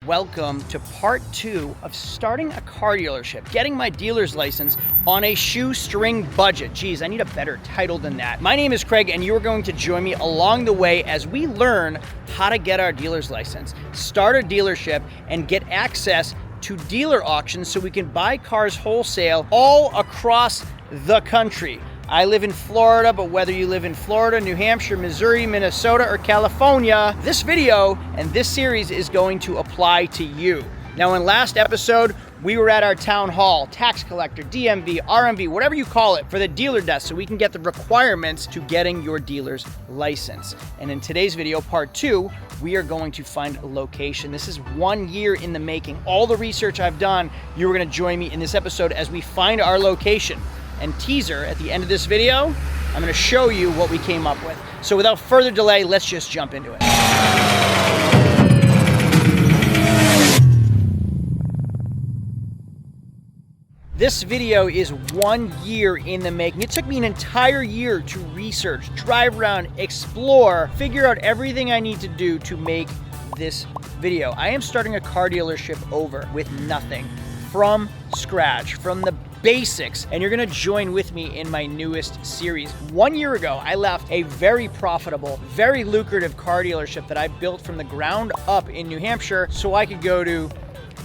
Welcome to part 2 of starting a car dealership, getting my dealer's license on a shoestring budget. Geez, I need a better title than that. My name is Craig, and you're going to join me along the way as we learn how to get our dealer's license, start a dealership, and get access to dealer auctions so we can buy cars wholesale all across the country. I live in Florida, but whether you live in Florida, New Hampshire, Missouri, Minnesota, or California, this video and this series is going to apply to you. Now, in last episode, we were at our town hall, tax collector, DMV, RMV, whatever you call it, for the dealer desk so we can get the requirements to getting your dealer's license. And in today's video, part 2, we are going to find a location. This is 1 year in the making. All the research I've done, you're gonna join me in this episode as we find our location. And teaser, at the end of this video, I'm gonna show you what we came up with. So without further delay, let's just jump into it. This video is 1 year in the making. It took me an entire year to research, drive around, explore, figure out everything I need to do to make this video. I am starting a car dealership over with nothing, from scratch, from the basics, and you're gonna join with me in my newest series. 1 year ago, I left a very profitable, very lucrative car dealership that I built from the ground up in New Hampshire so I could go to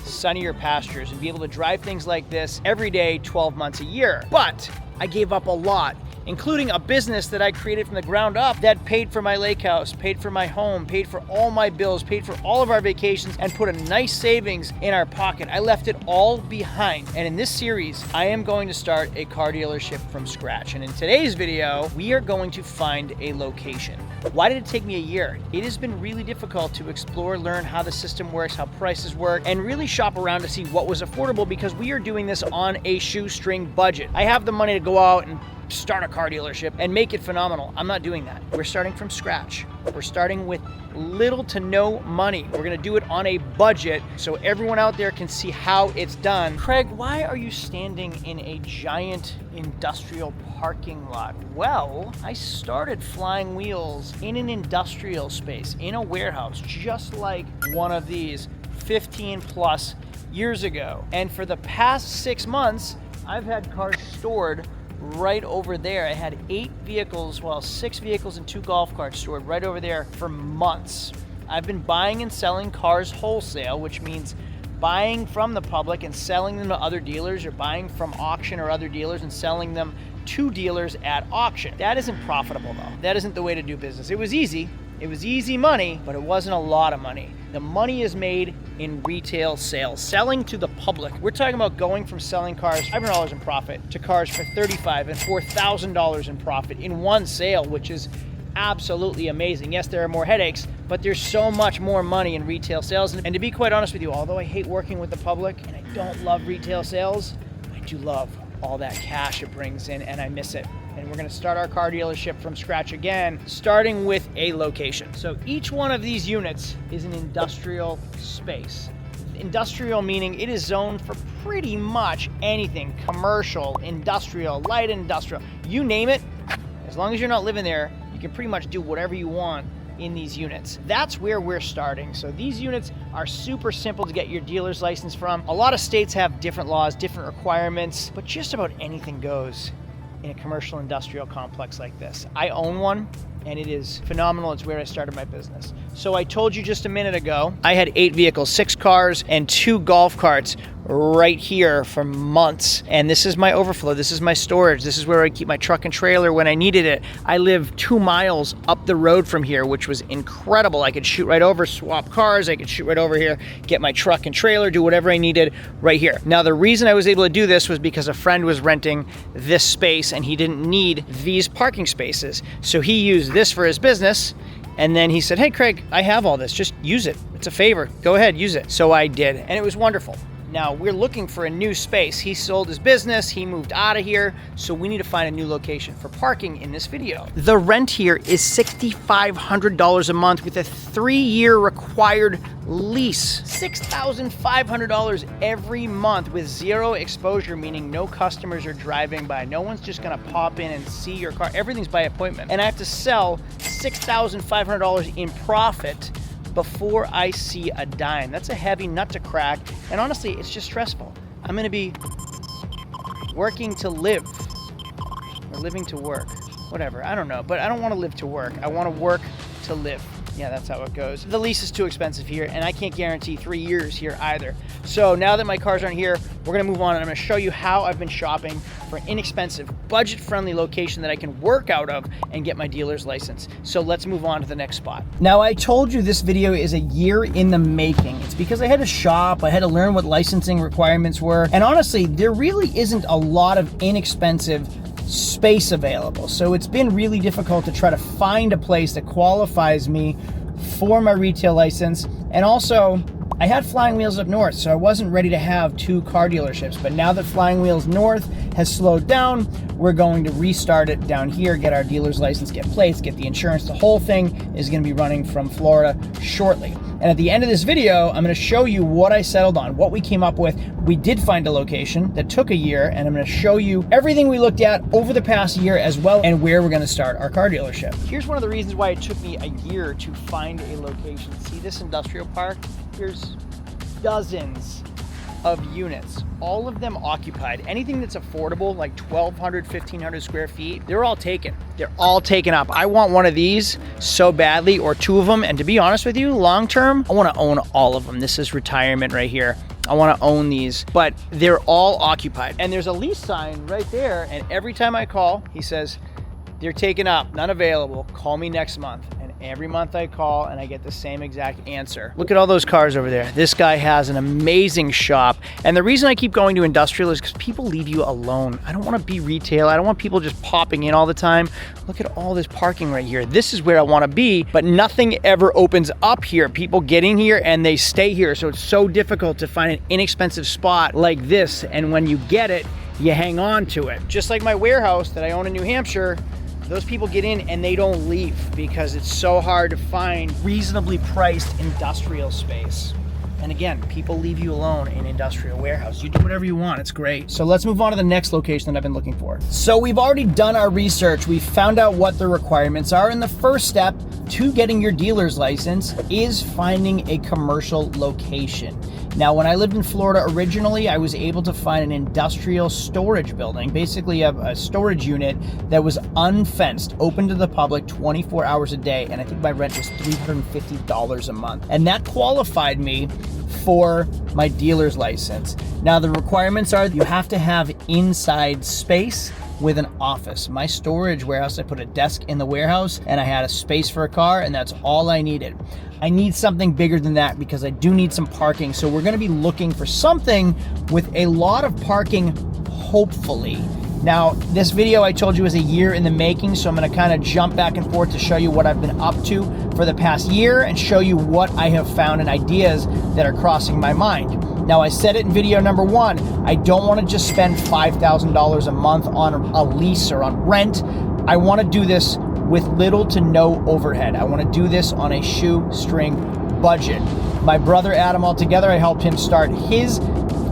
sunnier pastures and be able to drive things like this every day, 12 months a year. But I gave up a lot, including a business that I created from the ground up that paid for my lake house, paid for my home, paid for all my bills, paid for all of our vacations, and put a nice savings in our pocket. I left it all behind. And in this series, I am going to start a car dealership from scratch. And in today's video, we are going to find a location. Why did it take me a year? It has been really difficult to explore, learn how the system works, how prices work, and really shop around to see what was affordable because we are doing this on a shoestring budget. I have the money to go out and start a car dealership and make it phenomenal. I'm not doing that. We're starting from scratch. We're starting with little to no money. We're gonna do it on a budget so everyone out there can see how it's done. Craig, why are you standing in a giant industrial parking lot? Well, I started flying wheels in an industrial space, in a warehouse, just like one of these 15 plus years ago. And for the past 6 months, I've had cars stored right over there. I had 8 vehicles, well, 6 vehicles and 2 golf carts stored right over there for months. I've been buying and selling cars wholesale, which means buying from the public and selling them to other dealers, or buying from auction or other dealers and selling them to dealers at auction. That isn't profitable though. That isn't the way to do business. It was easy. It was easy money, but it wasn't a lot of money. The money is made in retail sales, selling to the public. We're talking about going from selling cars $500 in profit to cars for $35,000 and $4,000 in profit in one sale, which is absolutely amazing. Yes, there are more headaches, but there's so much more money in retail sales. And to be quite honest with you, although I hate working with the public and I don't love retail sales, I do love all that cash it brings in, and I miss it. And we're gonna start our car dealership from scratch again, starting with a location. So each one of these units is an industrial space. Industrial meaning it is zoned for pretty much anything, commercial, industrial, light industrial, you name it. As long as you're not living there, you can pretty much do whatever you want in these units. That's where we're starting. So these units are super simple to get your dealer's license from. A lot of states have different laws, different requirements, but just about anything goes in a commercial industrial complex like this. I own one, and it is phenomenal. It's where I started my business. So I told you just a minute ago, I had 8 vehicles, 6 cars and 2 golf carts right here for months. And this is my overflow. This is my storage. This is where I keep my truck and trailer when I needed it. I live 2 miles up the road from here, which was incredible. I could shoot right over, swap cars. I could shoot right over here, get my truck and trailer, do whatever I needed right here. Now, the reason I was able to do this was because a friend was renting this space and he didn't need these parking spaces. So he used this for his business. And then he said, hey, Craig, I have all this. Just use it. It's a favor. Go ahead, use it. So I did, and it was wonderful. Now, we're looking for a new space. He sold his business, he moved out of here, so we need to find a new location for parking in this video. The rent here is $6,500 a month with a 3-year required lease. $6,500 every month with zero exposure, meaning no customers are driving by. No one's just gonna pop in and see your car. Everything's by appointment. And I have to sell $6,500 in profit before I see a dime. That's a heavy nut to crack, and honestly, it's just stressful. I'm gonna be working to live, or living to work, whatever, I don't know, but I don't wanna live to work. I wanna work to live. Yeah, that's how it goes. The lease is too expensive here, and I can't guarantee 3 years here either. So now that my cars aren't here, we're gonna move on, and I'm gonna show you how I've been shopping for an inexpensive, budget-friendly location that I can work out of and get my dealer's license. So let's move on to the next spot. Now, I told you this video is a year in the making. It's because I had to shop, I had to learn what licensing requirements were, and honestly, there really isn't a lot of inexpensive space available. So it's been really difficult to try to find a place that qualifies me for my retail license. And also, I had Flying Wheels up north, so I wasn't ready to have 2 car dealerships. But now that Flying Wheels North has slowed down, we're going to restart it down here, get our dealer's license, get plates, get the insurance. The whole thing is going to be running from Florida shortly. And at the end of this video, I'm going to show you what I settled on, what we came up with. We did find a location that took a year, and I'm going to show you everything we looked at over the past year as well, and where we're going to start our car dealership. Here's one of the reasons why it took me a year to find a location. See this industrial park? Here's dozens of units, all of them occupied. Anything that's affordable, like 1,200, 1,500 square feet, they're all taken. They're all taken up. I want one of these so badly, or 2 of them. And to be honest with you, long term, I want to own all of them. This is retirement right here. I want to own these, but they're all occupied. And there's a lease sign right there. And every time I call, he says, they're taken up, none available. Call me next month. And every month I call and I get the same exact answer. Look at all those cars over there. This guy has an amazing shop. And the reason I keep going to industrial is because people leave you alone. I don't want to be retail. I don't want people just popping in all the time. Look at all this parking right here. This is where I want to be, but nothing ever opens up here. People get in here and they stay here. So it's so difficult to find an inexpensive spot like this. And when you get it, you hang on to it. Just like my warehouse that I own in New Hampshire, those people get in and they don't leave because it's so hard to find reasonably priced industrial space. And again, people leave you alone in industrial warehouse. You do whatever you want, it's great. So let's move on to the next location that I've been looking for. So we've already done our research. We've found out what the requirements are. And the first step to getting your dealer's license is finding a commercial location. Now, when I lived in Florida originally, I was able to find an industrial storage building, basically a storage unit that was unfenced, open to the public 24 hours a day. And I think my rent was $350 a month. And that qualified me for my dealer's license. Now, the requirements are you have to have inside space with an office. My storage warehouse, I put a desk in the warehouse and I had a space for a car, and that's all I needed. I need something bigger than that because I do need some parking. So we're gonna be looking for something with a lot of parking, hopefully. Now, this video I told you is a year in the making, so I'm gonna kind of jump back and forth to show you what I've been up to for the past year and show you what I have found and ideas that are crossing my mind. Now, I said it in video number 1, I don't wanna just spend $5,000 a month on a lease or on rent. I wanna do this with little to no overhead. I wanna do this on a shoestring budget. My brother Adam, altogether, I helped him start his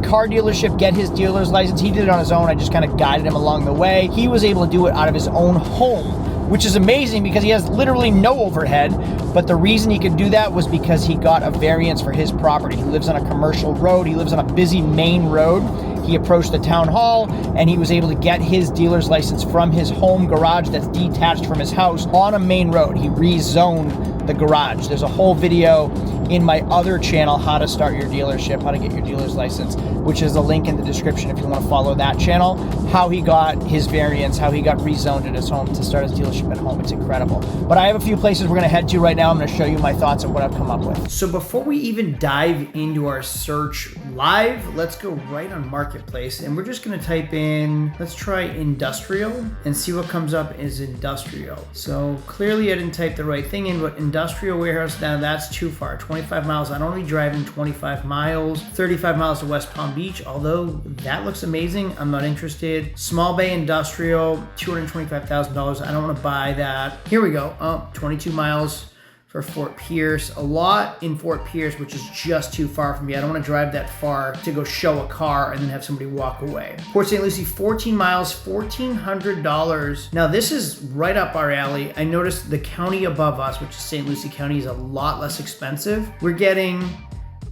car dealership, get his dealer's license. He did it on his own. I just kind of guided him along the way. He was able to do it out of his own home, which is amazing because he has literally no overhead. But the reason he could do that was because he got a variance for his property. He lives on a commercial road. He lives on a busy main road. He approached the town hall and he was able to get his dealer's license from his home garage that's detached from his house on a main road. He rezoned the garage. There's a whole video in my other channel, how to start your dealership, how to get your dealer's license, which is a link in the description if you want to follow that channel, how he got his variance, how he got rezoned at his home to start his dealership at home. It's incredible. But I have a few places we're going to head to right now. I'm going to show you my thoughts of what I've come up with. So before we even dive into our search live, let's go right on Marketplace and we're just going to type in, let's try industrial and see what comes up is industrial. So clearly I didn't type the right thing in, but industrial warehouse, now that's too far. 25 miles. I don't want to be driving 25 miles, 35 miles to West Palm Beach, although that looks amazing. I'm not interested. Small Bay Industrial, $225,000. I don't want to buy that. Here we go. Oh, 22 miles for Fort Pierce, a lot in Fort Pierce, which is just too far from me. I don't want to drive that far to go show a car and then have somebody walk away. Port St. Lucie, 14 miles, $1,400. Now this is right up our alley. I noticed the county above us, which is St. Lucie County, is a lot less expensive. We're getting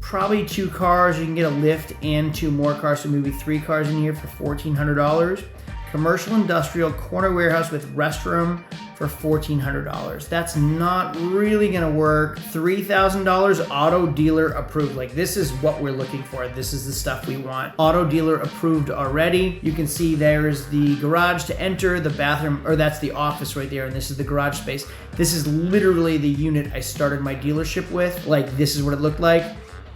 probably 2 cars. You can get a lift and 2 more cars, so maybe 3 cars in here for $1,400. Commercial industrial corner warehouse with restroom for $1,400. That's not really gonna work. $3,000 auto dealer approved. Like, this is what we're looking for. This is the stuff we want. Auto dealer approved already. You can see there's the garage to enter, the bathroom, or that's the office right there, and this is the garage space. This is literally the unit I started my dealership with. Like, this is what it looked like.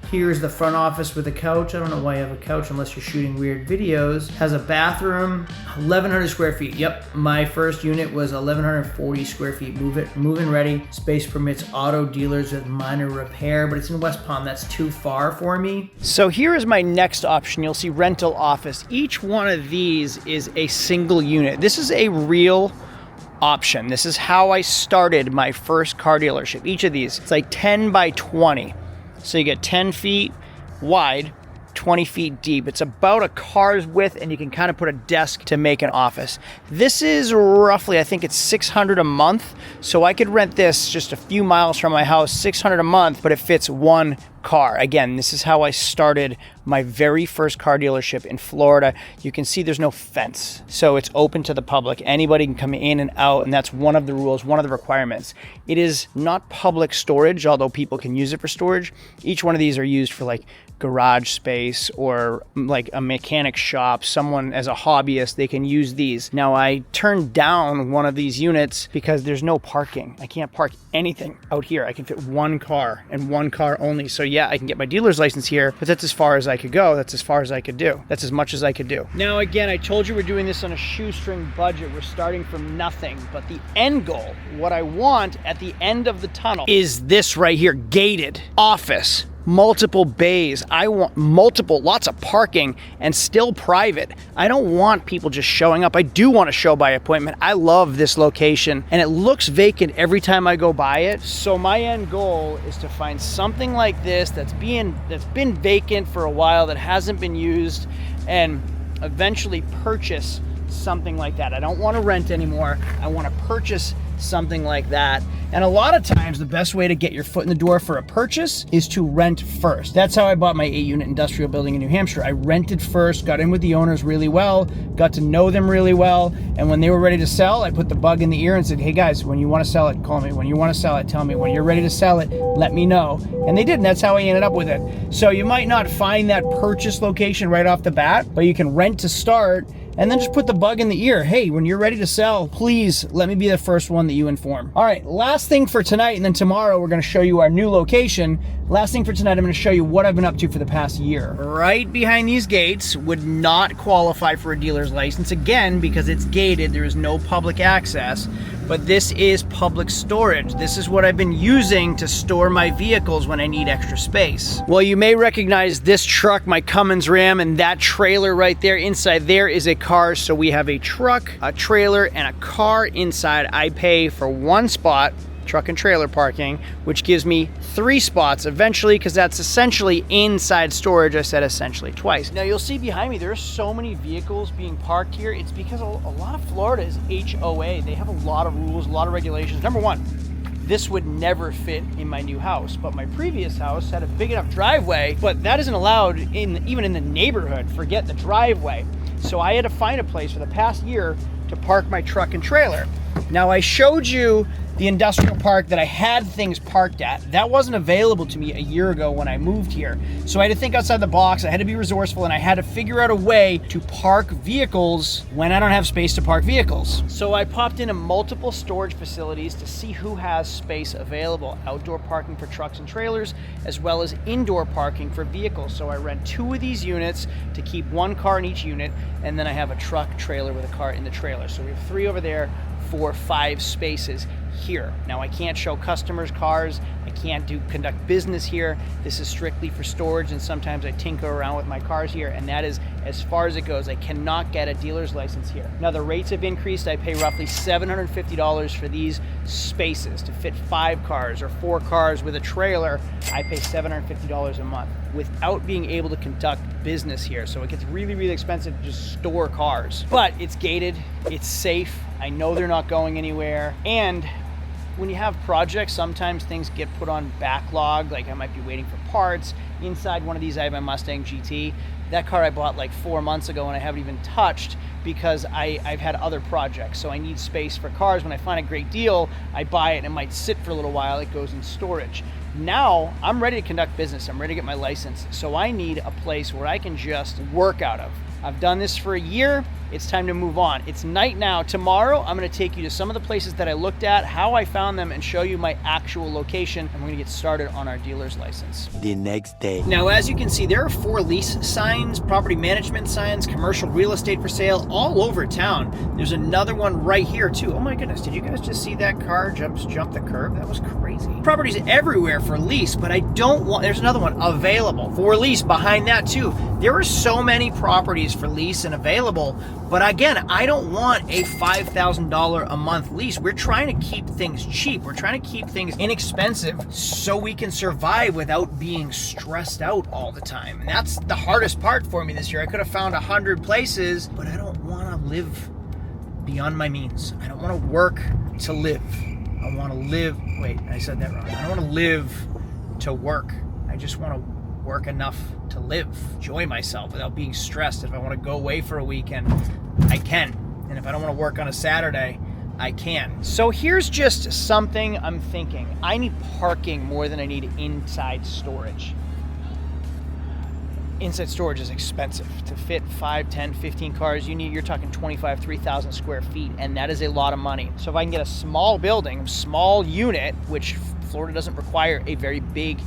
Here's the front office with a couch. I don't know why you have a couch unless you're shooting weird videos. Has a bathroom, 1,100 square feet. Yep, my first unit was 1,140 square feet. Move-in ready. Space permits auto dealers with minor repair, but it's in West Palm. That's too far for me. So here is my next option. You'll see rental office. Each one of these is a single unit. This is a real option. This is how I started my first car dealership. Each of these, it's like 10 by 20. So you get 10 feet wide, 20 feet deep. It's about a car's width, and you can kind of put a desk to make an office. This is roughly, I think it's $600 a month. So I could rent this just a few miles from my house, $600 a month, but it fits 1 car. Again, this is how I started my very first car dealership in Florida. You can see there's no fence, so it's open to the public. Anybody can come in and out, and that's one of the rules, one of the requirements. It is not public storage, although people can use it for storage. Each one of these are used for like garage space or like a mechanic shop. Someone as a hobbyist, they can use these. Now, I turned down one of these units because there's no parking. I can't park anything out here. I can fit 1 car and 1 car only. So yeah, I can get my dealer's license here, but that's as far as I could go. That's as far as I could do. That's as much as I could do. Now, again, I told you we're doing this on a shoestring budget. We're starting from nothing, but the end goal, what I want at the end of the tunnel, is this right here: gated office, multiple bays. I want lots of parking, and still private. I don't want people just showing up. I do want to show by appointment. I love this location, and it looks vacant every time I go by it. So my end goal is to find something like this that's been vacant for a while, that hasn't been used, and eventually purchase something like that. I don't want to rent anymore. I want to purchase something like that. And a lot of times the best way to get your foot in the door for a purchase is to rent first. That's how I bought my 8-unit industrial building in New Hampshire. I rented first, got in with the owners really well, got to know them really well, and when they were ready to sell, I put the bug in the ear and said, hey guys, when you want to sell it, call me. When you want to sell it, tell me. When you're ready to sell it, let me know. And they did, and that's how I ended up with it. So you might not find that purchase location right off the bat, but you can rent to start, and then just put the bug in the ear. Hey, when you're ready to sell, please let me be the first one that you inform. All right, last thing for tonight, and then tomorrow we're gonna show you our new location. Last thing for tonight, I'm gonna show you what I've been up to for the past year. Right behind these gates would not qualify for a dealer's license, again, because it's gated, there is no public access, but this is public storage. This is what I've been using to store my vehicles when I need extra space. Well, you may recognize this truck, my Cummins Ram, and that trailer right there. Inside there is a car, so we have a truck, a trailer, and a car inside. I pay for 1 spot, truck and trailer parking, which gives me 3 spots eventually, because that's essentially inside storage. I said essentially twice. Now you'll see behind me, there are so many vehicles being parked here. It's because a lot of Florida is HOA. They have a lot of rules, a lot of regulations. Number one, this would never fit in my new house, but my previous house had a big enough driveway, but that isn't allowed even in the neighborhood, forget the driveway. So I had to find a place for the past year to park my truck and trailer. Now, I showed you the industrial park that I had things parked at. That wasn't available to me a year ago when I moved here. So I had to think outside the box. I had to be resourceful, and I had to figure out a way to park vehicles when I don't have space to park vehicles. So I popped into multiple storage facilities to see who has space available. Outdoor parking for trucks and trailers, as well as indoor parking for vehicles. So I rent 2 of these units to keep 1 car in each unit, and then I have a truck trailer with a car in the trailer. So we have 3 over there for 5 spaces. here. Now I can't show customers cars, I can't conduct business here. This is strictly for storage, and sometimes I tinker around with my cars here, and that is as far as it goes. I cannot get a dealer's license here. Now the rates have increased. I pay roughly $750 for these spaces to fit 5 cars or 4 cars with a trailer. I pay $750 a month without being able to conduct business here. So it gets really, really expensive to just store cars. But it's gated, it's safe. I know they're not going anywhere. And when you have projects, sometimes things get put on backlog, like I might be waiting for parts. Inside one of these, I have my Mustang GT. That car I bought like 4 months ago and I haven't even touched because I've had other projects. So I need space for cars. When I find a great deal, I buy it and it might sit for a little while. It goes in storage. Now I'm ready to conduct business. I'm ready to get my license. So I need a place where I can just work out of. I've done this for a year. It's time to move on. It's night now. Tomorrow, I'm gonna take you to some of the places that I looked at, how I found them, and show you my actual location. And we're gonna get started on our dealer's license. The next day. Now, as you can see, there are 4 lease signs, property management signs, commercial real estate for sale all over town. There's another one right here too. Oh my goodness, did you guys just see that car jump the curb? That was crazy. Properties everywhere for lease, but I don't want, there's another one available for lease behind that too. There are so many properties for lease and available, but again, I don't want a $5,000 a month lease. We're trying to keep things cheap. We're trying to keep things inexpensive so we can survive without being stressed out all the time. And that's the hardest part for me this year. I could have found 100 places, but I don't want to live beyond my means. I don't want to work to live. I want to live, wait, I said that wrong. I don't want to live to work. I just want to work enough to live, enjoy myself without being stressed. If I want to go away for a weekend, I can. And if I don't want to work on a Saturday, I can. So here's just something I'm thinking. I need parking more than I need inside storage. Inside storage is expensive. To fit 5, 10, 15 cars, you're talking 3,000 square feet, and that is a lot of money. So if I can get a small building, small unit, which Florida doesn't require a very big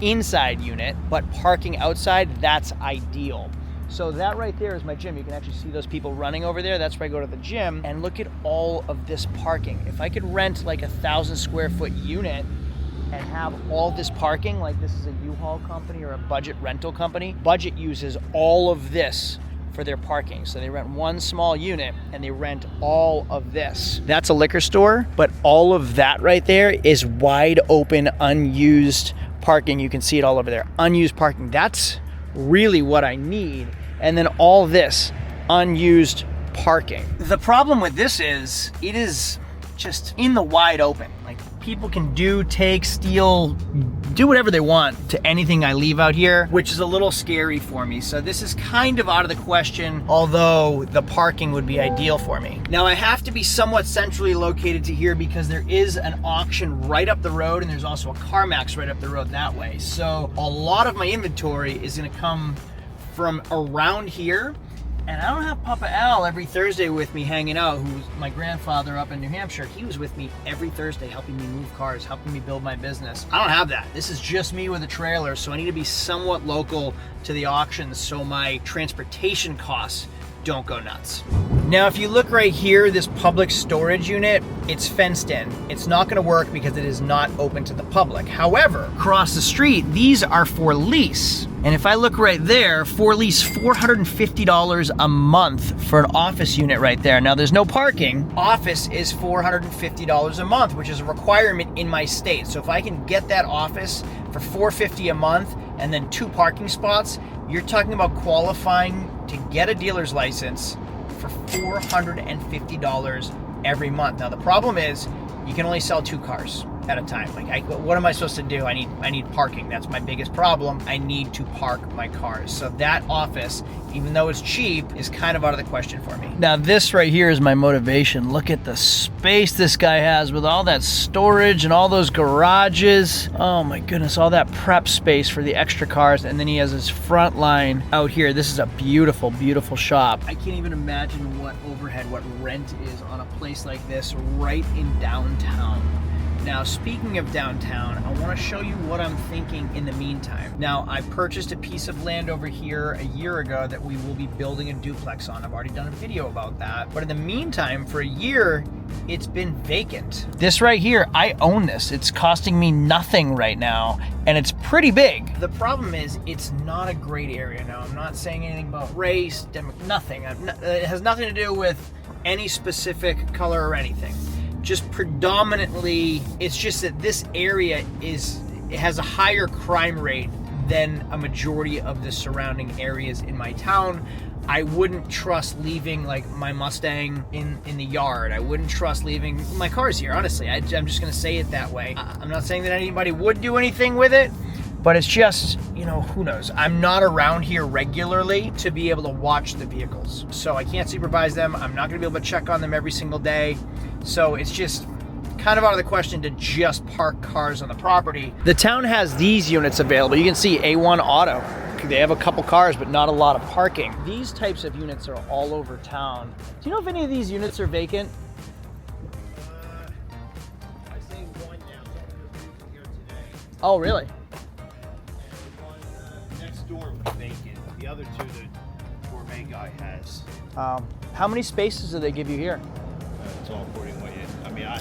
inside unit, but parking outside, that's ideal. So that right there is my gym. You can actually see those people running over there. That's where I go to the gym. And look at all of this parking. If I could rent like 1,000 square foot unit and have all this parking, like this is a U-Haul company or a budget rental company, Budget uses all of this for their parking. So they rent one small unit and they rent all of this. That's a liquor store, but all of that right there is wide open, unused parking. You can see it all over there. Unused parking. That's really what I need. And then all this unused parking. The problem with this is it is just in the wide open. Like people can take, steal, do whatever they want to anything I leave out here, which is a little scary for me. So this is kind of out of the question, although the parking would be ideal for me. Now I have to be somewhat centrally located to here because there is an auction right up the road and there's also a CarMax right up the road that way. So a lot of my inventory is gonna come from around here. And I don't have Papa Al every Thursday with me hanging out, who's my grandfather up in New Hampshire. He was with me every Thursday helping me move cars, helping me build my business. I don't have that. This is just me with a trailer, so I need to be somewhat local to the auctions so my transportation costs don't go nuts. Now, if you look right here, this public storage unit, it's fenced in. It's not gonna work because it is not open to the public. However, across the street, these are for lease. And if I look right there, for lease, $450 a month for an office unit right there. Now there's no parking. Office is $450 a month, which is a requirement in my state. So if I can get that office for $450 a month and then 2 parking spots, you're talking about qualifying to get a dealer's license for $450 every month. Now the problem is you can only sell 2 cars at a time. Like, what am I supposed to do? I need parking. That's my biggest problem. I need to park my cars. So that office, even though it's cheap, is kind of out of the question for me. Now this right here is my motivation. Look at the space this guy has with all that storage and all those garages. Oh my goodness, all that prep space for the extra cars. And then he has his front line out here. This is a beautiful, beautiful shop. I can't even imagine what overhead, what rent is on a place like this right in downtown. Now, speaking of downtown, I want to show you what I'm thinking in the meantime. Now, I purchased a piece of land over here a year ago that we will be building a duplex on. I've already done a video about that. But in the meantime, for a year, it's been vacant. This right here, I own this. It's costing me nothing right now, and it's pretty big. The problem is, it's not a great area. Now, I'm not saying anything about race, nothing. It has nothing to do with any specific color or anything. Just predominantly, it's just that this area it has a higher crime rate than a majority of the surrounding areas in my town. I wouldn't trust leaving like my Mustang in the yard. I wouldn't trust leaving my cars here, honestly. I'm just gonna say it that way. I'm not saying that anybody would do anything with it, but it's just, you know, who knows? I'm not around here regularly to be able to watch the vehicles. So I can't supervise them. I'm not gonna be able to check on them every single day. So it's just kind of out of the question to just park cars on the property. The town has these units available. You can see A1 Auto. They have a couple cars, but not a lot of parking. These types of units are all over town. Do you know if any of these units are vacant? I see one now here today. Oh, really? And the one next door was vacant. The other two, the gourmet guy has. How many spaces do they give you here? It's all according to what you. I mean, I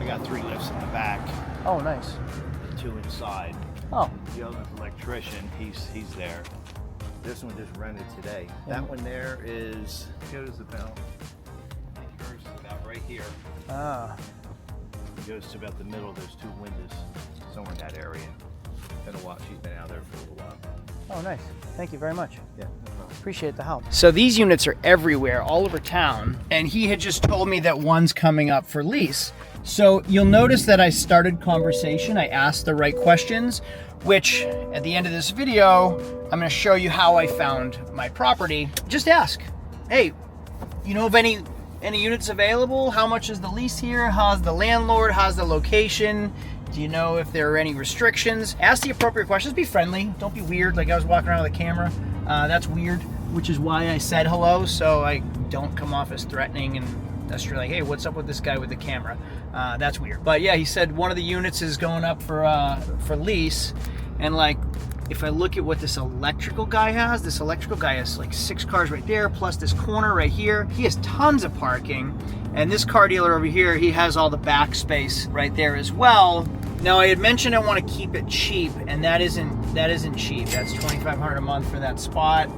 got 3 lifts in the back. Oh, nice. And 2 inside. Oh. The other electrician, he's there. This one just rented today. That one there is goes about. I think yours is about right here. Ah. It goes to about the middle of those 2 windows, somewhere in that area. Been a while. She's been out there for a little while. Oh, nice. Thank you very much. Yeah, no problem. Appreciate the help. So these units are everywhere, all over town, and he had just told me that one's coming up for lease. So you'll notice that I started conversation. I asked the right questions, which at the end of this video, I'm going to show you how I found my property. Just ask, hey, you know of any units available? How much is the lease here? How's the landlord? How's the location? Do you know if there are any restrictions? Ask the appropriate questions. Be friendly. Don't be weird like I was walking around with a camera. That's weird, which is why I said hello, so I don't come off as threatening and that's like, hey, what's up with this guy with the camera? That's weird. But yeah, he said one of the units is going up for lease, and like, if I look at what this electrical guy has like 6 cars right there, plus this corner right here. He has tons of parking. And this car dealer over here, he has all the back space right there as well. Now, I had mentioned I want to keep it cheap, and that isn't cheap. That's $2,500 a month for that spot,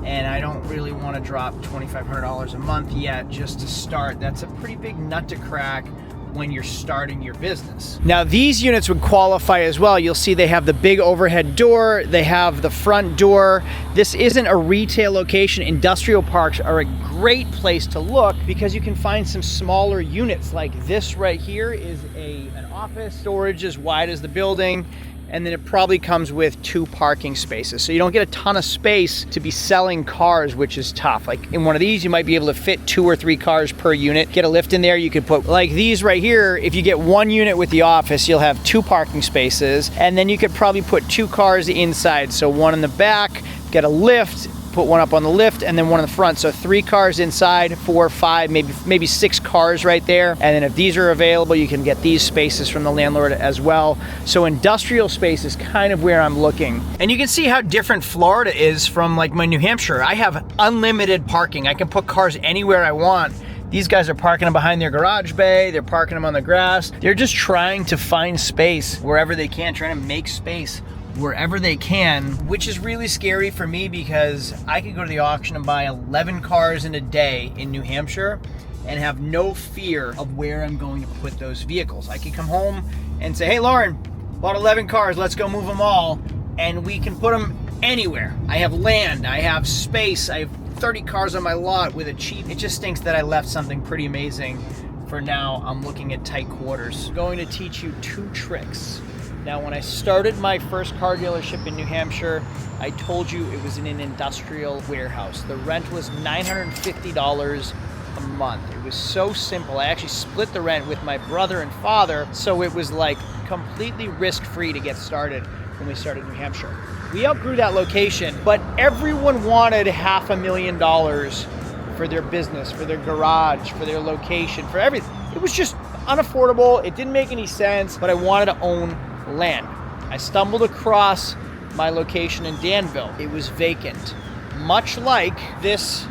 and I don't really want to drop $2,500 a month yet just to start. That's a pretty big nut to crack when you're starting your business. Now, these units would qualify as well. You'll see they have the big overhead door, they have the front door. This isn't a retail location. Industrial parks are a great place to look because you can find some smaller units. Like this right here is an office, storage as wide as the building, and then it probably comes with 2 parking spaces. So you don't get a ton of space to be selling cars, which is tough. Like in one of these, you might be able to fit 2 or 3 cars per unit. Get a lift in there, you could put, like these right here, if you get 1 unit with the office, you'll have 2 parking spaces, and then you could probably put 2 cars inside. So 1 in the back, get a lift, put 1 up on the lift, and then 1 in the front. So 3 cars inside, 4, 5, maybe 6 cars right there. And then if these are available, you can get these spaces from the landlord as well. So industrial space is kind of where I'm looking. And you can see how different Florida is from like my New Hampshire. I have unlimited parking. I can put cars anywhere I want. These guys are parking them behind their garage bay. They're parking them on the grass. They're just trying to find space wherever they can, trying to make space wherever they can, which is really scary for me because I could go to the auction and buy 11 cars in a day in New Hampshire and have no fear of where I'm going to put those vehicles. I could come home and say, hey, Lauren, bought 11 cars, let's go move them all, and we can put them anywhere. I have land, I have space, I have 30 cars on my lot with a cheap. It just stinks that I left something pretty amazing. For now, I'm looking at tight quarters. I'm going to teach you 2 tricks. Now, when I started my first car dealership in New Hampshire, I told you it was in an industrial warehouse. The rent was $950 a month. It was so simple. I actually split the rent with my brother and father, so it was like completely risk-free to get started when we started in New Hampshire. We outgrew that location, but everyone wanted $500,000 for their business, for their garage, for their location, for everything. It was just unaffordable. It didn't make any sense, but I wanted to own land. I stumbled across my location in Danville. It was vacant, much like this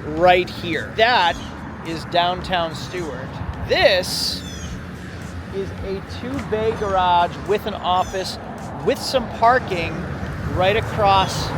right here. That is downtown Stewart. This is a 2-bay garage with an office with some parking right across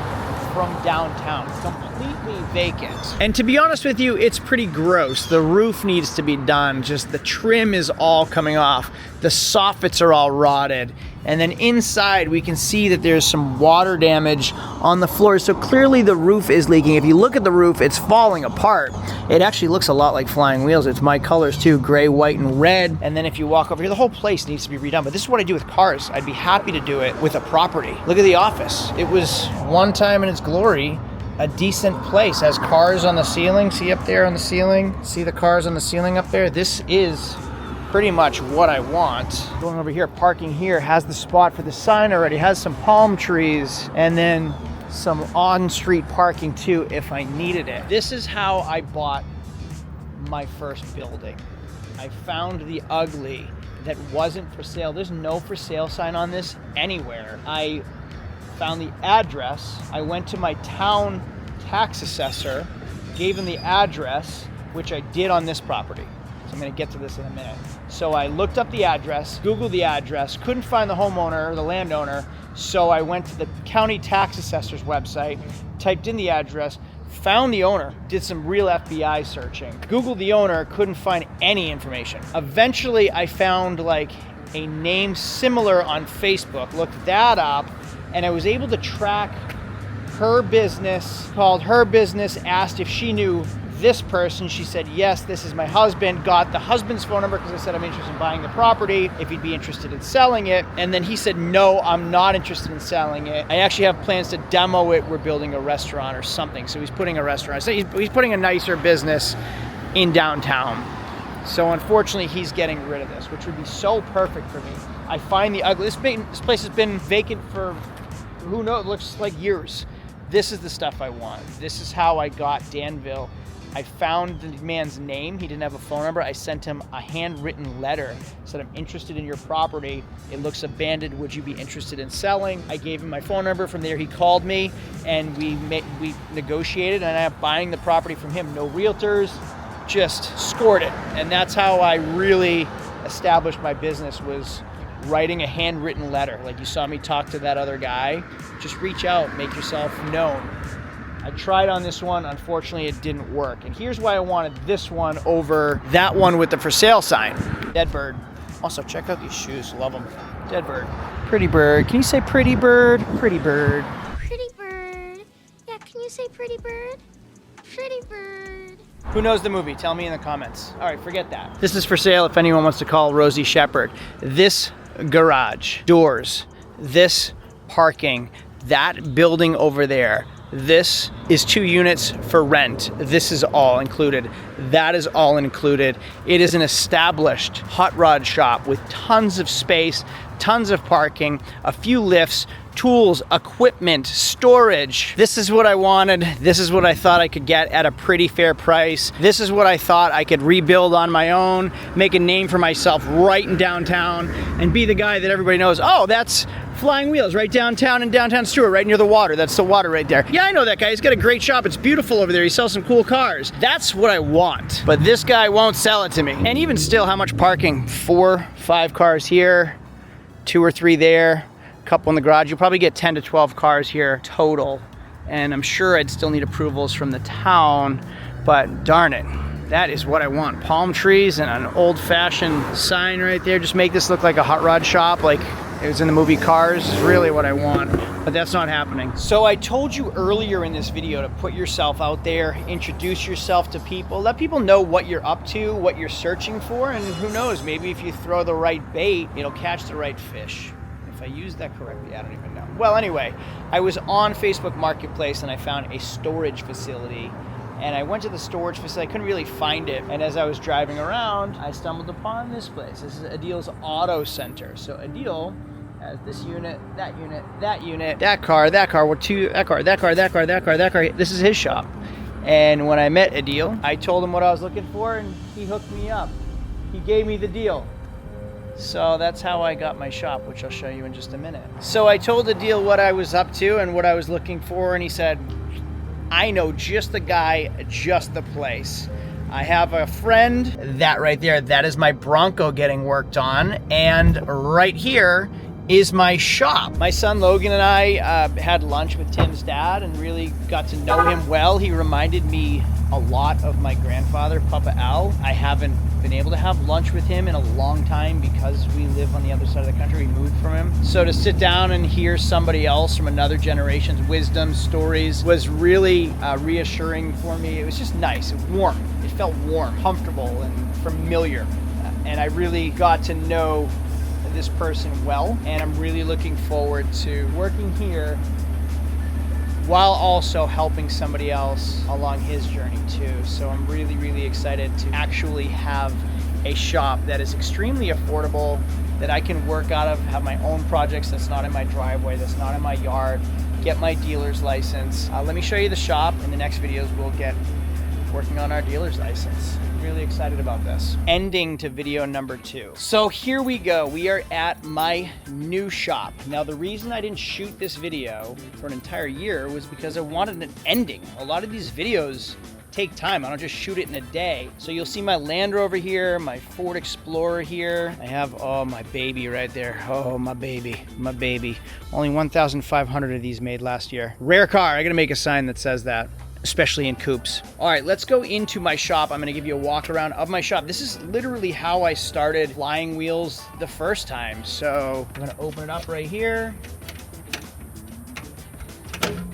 from downtown, completely vacant. And to be honest with you, it's pretty gross. The roof needs to be done. Just the trim is all coming off. The soffits are all rotted. And then inside we can see that there's some water damage on the floor. So clearly the roof is leaking. If you look at the roof, it's falling apart. It actually looks a lot like Flying Wheels. It's my colors too, gray, white, and red. And then if you walk over here, the whole place needs to be redone. But this is what I do with cars. I'd be happy to do it with a property. Look at the office. It was one time in its glory a decent place. Has cars on the ceiling. See up there on the ceiling? See the cars on the ceiling up there? This is pretty much what I want. Going over here, parking here, has the spot for the sign already, has some palm trees, and then some on-street parking too if I needed it. This is how I bought my first building. I found the ugly that wasn't for sale. There's no for sale sign on this anywhere. I found the address. I went to my town tax assessor, gave him the address, which I did on this property. So I'm gonna get to this in a minute. So I looked up the address, Googled the address, couldn't find the homeowner or the landowner, so I went to the county tax assessor's website, typed in the address, found the owner, did some real FBI searching, Googled the owner, couldn't find any information. Eventually I found like a name similar on Facebook, looked that up, and I was able to track her business, called her business, asked if she knew this person. She said, yes, this is my husband. Got the husband's phone number because I said I'm interested in buying the property, if he'd be interested in selling it. And then he said, no, I'm not interested in selling it. I actually have plans to demo it. We're building a restaurant or something. So he's putting a restaurant. So he's putting a nicer business in downtown. So unfortunately, he's getting rid of this, which would be so perfect for me. I find the ugly. This place has been vacant for, who knows, looks like years. This is the stuff I want. This is how I got Danville. I found the man's name. He didn't have a phone number. I sent him a handwritten letter. Said, I'm interested in your property. It looks abandoned. Would you be interested in selling? I gave him my phone number. From there, he called me and we negotiated, and I am buying the property from him. No realtors, just scored it. And that's how I really established my business, was writing a handwritten letter. Like you saw me talk to that other guy. Just reach out, make yourself known. I tried on this one, unfortunately it didn't work. And here's why I wanted this one over that one with the for sale sign. Dead bird. Also, check out these shoes, love them. Dead bird. Pretty bird. Can you say pretty bird? Pretty bird. Pretty bird. Yeah, can you say pretty bird? Pretty bird. Who knows the movie? Tell me in the comments. All right, forget that. This is for sale if anyone wants to call Rosie Shepherd. This garage, doors, this parking, that building over there, this is 2 units for rent. This is all included. That is all included. It is an established hot rod shop with tons of space, tons of parking, a few lifts, tools, equipment, storage. This is what I wanted. This is what I thought I could get at a pretty fair price. This is what I thought I could rebuild on my own, make a name for myself right in downtown, and be the guy that everybody knows, oh, that's Flying Wheels right downtown in downtown Stewart, right near the water. That's the water right there. Yeah, I know that guy. He's got a great shop. It's beautiful over there. He sells some cool cars. That's what I want. But this guy won't sell it to me. And even still, how much parking? 4, 5 cars here, 2 or 3 there, a couple in the garage. You'll probably get 10 to 12 cars here total. And I'm sure I'd still need approvals from the town, but darn it. That is what I want. Palm trees and an old-fashioned sign right there. Just make this look like a hot rod shop, like it was in the movie Cars. Is really what I want, but that's not happening. So I told you earlier in this video to put yourself out there, introduce yourself to people, let people know what you're up to, what you're searching for, and who knows, maybe if you throw the right bait, it'll catch the right fish. If I used that correctly, I don't even know. Well, anyway, I was on Facebook Marketplace and I found a storage facility. And I went to the storage facility, I couldn't really find it. And as I was driving around, I stumbled upon this place. This is Adil's Auto Center. So Adil has this unit, that unit, that unit, that car, that car, that car, that car, that car, that car, that car. This is his shop. And when I met Adil, I told him what I was looking for and he hooked me up. he gave me the deal. So that's how I got my shop, which I'll show you in just a minute. So I told the deal what I was up to and what I was looking for, and he said, I know just the guy, just the place. I have a friend. That right there, that is my Bronco getting worked on, and right here is my shop. My son Logan and I had lunch with Tim's dad and really got to know him well. He reminded me a lot of my grandfather, Papa Al. I haven't been able to have lunch with him in a long time because we live on the other side of the country. We moved from him. So to sit down and hear somebody else from another generation's wisdom, stories, was really reassuring for me. It was just nice, warm. It felt warm, comfortable, and familiar. And I really got to know this person well, and I'm really looking forward to working here while also helping somebody else along his journey too. So I'm really, really excited to actually have a shop that is extremely affordable, that I can work out of, have my own projects that's not in my driveway, that's not in my yard, get my dealer's license. Let me show you the shop. In the next videos, we'll get working on our dealer's license. Really excited about this. Ending to video number 2. So here we go. We are at my new shop. Now the reason I didn't shoot this video for an entire year was because I wanted an ending. A lot of these videos take time. I don't just shoot it in a day. So you'll see my Land Rover here, my Ford Explorer here. I have, oh, my baby right there. Oh, my baby, my baby. Only 1,500 of these made last year. Rare car. I gotta make a sign that says that, especially in coupes. All right, let's go into my shop. I'm gonna give you a walk around of my shop. This is literally how I started flying wheels the first time. So I'm gonna open it up right here.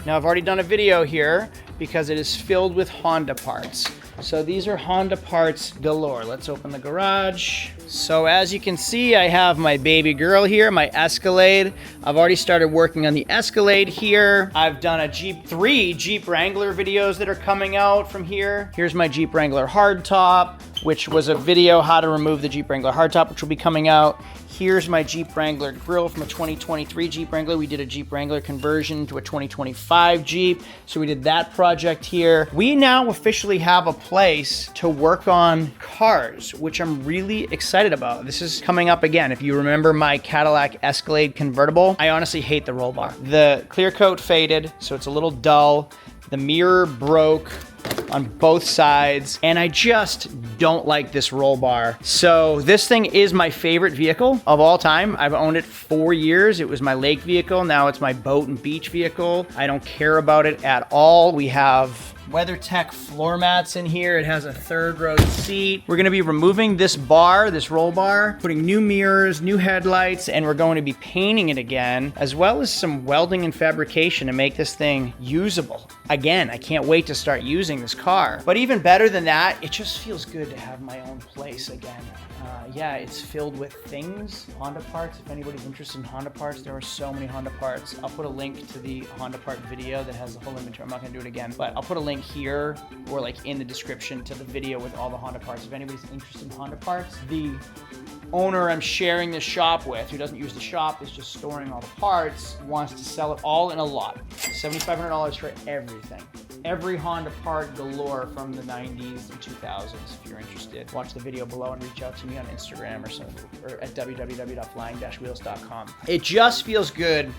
Now I've already done a video here because it is filled with Honda parts. So these are Honda parts galore. Let's open the garage. So as you can see, I have my baby girl here, my Escalade. I've already started working on the Escalade here. I've done 3 Jeep Wrangler videos that are coming out from here. Here's my Jeep Wrangler hardtop, which was a video how to remove the Jeep Wrangler hardtop, which will be coming out. Here's my Jeep Wrangler grill from a 2023 Jeep Wrangler. We did a Jeep Wrangler conversion to a 2025 Jeep. So we did that project here. We now officially have a place to work on cars, which I'm really excited about. This is coming up again. If you remember my Cadillac Escalade convertible, I honestly hate the roll bar. The clear coat faded, so it's a little dull. The mirror broke on both sides, and I just don't like this roll bar. So this thing is my favorite vehicle of all time. I've owned it 4 years. It was my lake vehicle. Now it's my boat and beach vehicle. I don't care about it at all. We have WeatherTech floor mats in here. It has a 3rd row seat. We're gonna be removing this bar, this roll bar, putting new mirrors, new headlights, and we're going to be painting it again, as well as some welding and fabrication to make this thing usable. Again, I can't wait to start using this car. But even better than that, it just feels good to have my own place again. Yeah, it's filled with things, Honda parts. If anybody's interested in Honda parts, there are so many Honda parts. I'll put a link to the Honda part video that has the whole inventory. I'm not gonna do it again, but I'll put a link here or like in the description to the video with all the Honda parts. If anybody's interested in Honda parts, the owner I'm sharing this shop with, who doesn't use the shop, is just storing all the parts, wants to sell it all in a lot. $7,500 for everything. Every Honda part galore from the 90s and 2000s. If you're interested, watch the video below and reach out to me on Instagram or at www.flying-wheels.com. It just feels good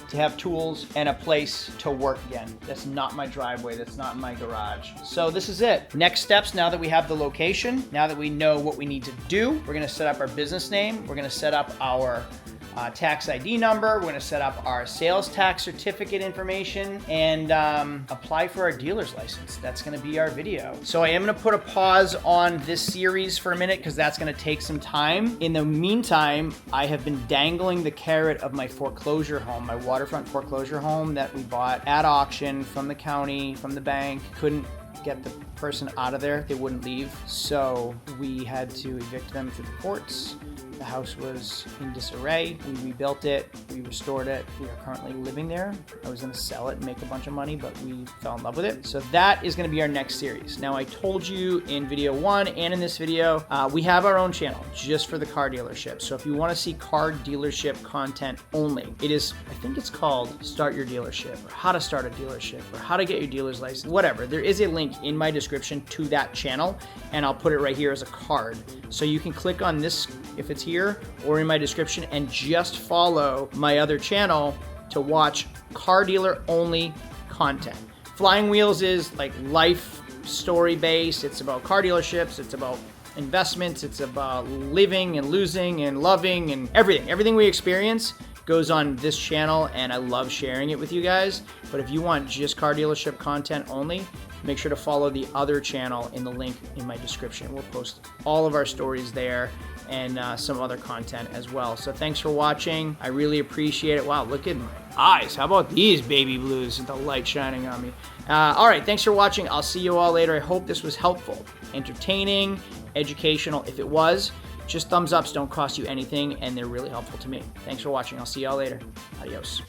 to have tools and a place to work again. That's not my driveway, that's not my garage. So this is it. Next steps, now that we have the location, now that we know what we need to do, we're gonna set up our business name, we're gonna set up our tax ID number, we're gonna set up our sales tax certificate information, and apply for our dealer's license. That's gonna be our video. So I am gonna put a pause on this series for a minute because that's gonna take some time. In the meantime, I have been dangling the carrot of my foreclosure home, my waterfront foreclosure home that we bought at auction from the county, from the bank. Couldn't get the person out of there, they wouldn't leave. So we had to evict them through the courts. The house was in disarray. We rebuilt it, we restored it. We are currently living there. I was gonna sell it and make a bunch of money, but we fell in love with it. So that is gonna be our next series. Now, I told you in video 1 and in this video, we have our own channel just for the car dealership. So if you wanna see car dealership content only, it is, I think it's called Start Your Dealership, or How to Start a Dealership, or How to Get Your Dealer's License, whatever. There is a link in my description to that channel, and I'll put it right here as a card. So you can click on this if it's here or in my description and just follow my other channel to watch car dealer only content. Flying Wheels is like life story based. It's about car dealerships. It's about investments. It's about living and losing and loving and everything. Everything we experience goes on this channel, and I love sharing it with you guys. But if you want just car dealership content only, make sure to follow the other channel in the link in my description. We'll post all of our stories there and some other content as well. So thanks for watching. I really appreciate it. Wow, look at my eyes. How about these baby blues with the light shining on me? All right, thanks for watching. I'll see you all later. I hope this was helpful, entertaining, educational. If it was, just thumbs ups don't cost you anything, and they're really helpful to me. Thanks for watching. I'll see y'all later. Adios.